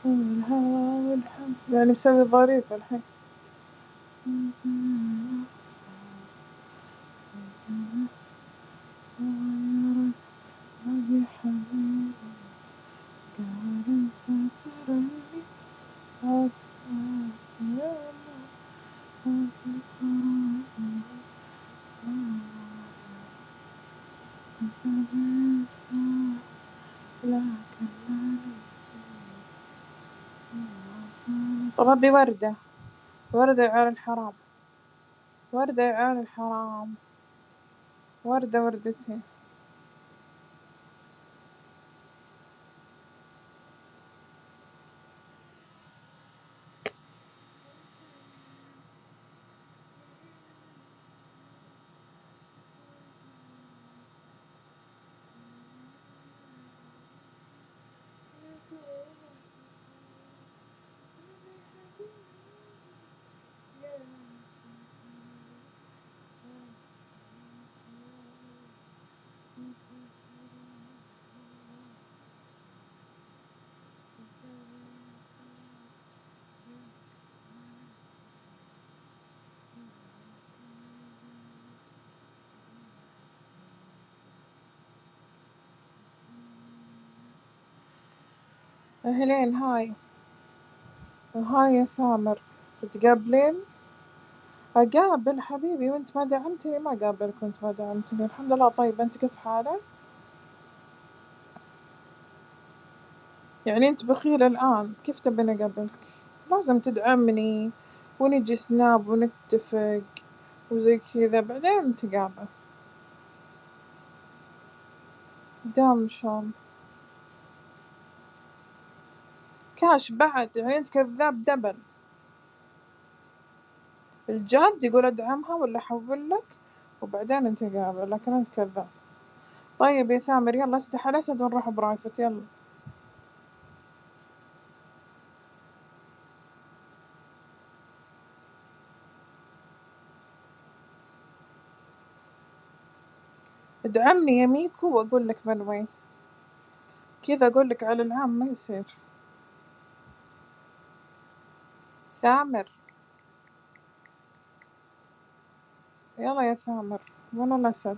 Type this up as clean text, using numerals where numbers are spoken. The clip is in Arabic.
والهوى والحب يعني مسوي ظريف الحين. يا حبيبي قال سترني أكتاف يا الله كنت بنسى لكن لا نسي. طب أبي وردة، وردة يا عيال الحرام، وردة يا عيال الحرام، وردة وردتين. أهلين، هاي هاي يا ثامر، تقابلين؟ أقابل حبيبي، وانت ما دعمتني ما قابلك وانت ما دعمتني. الحمد لله. طيب انت كيف حالك؟ يعني انت بخيل الآن، كيف تبين أقابلك؟ لازم تدعمني ونجي سناب ونتفق وزي كذا بعدين نتقابل. دام شلون كاش بعد؟ يعني انت كذاب دبل. الجد يقول ادعمها ولا احول لك وبعدين نتقابل، لكن انت كذاب. طيب يا ثامر يلا افتح الاسد ونروح برايفت يلا. ادعمني يا ميكو واقول لك من وين. كذا اقول لك على العام ما يصير. ثامر يلا يا ثامر، وين الاسد؟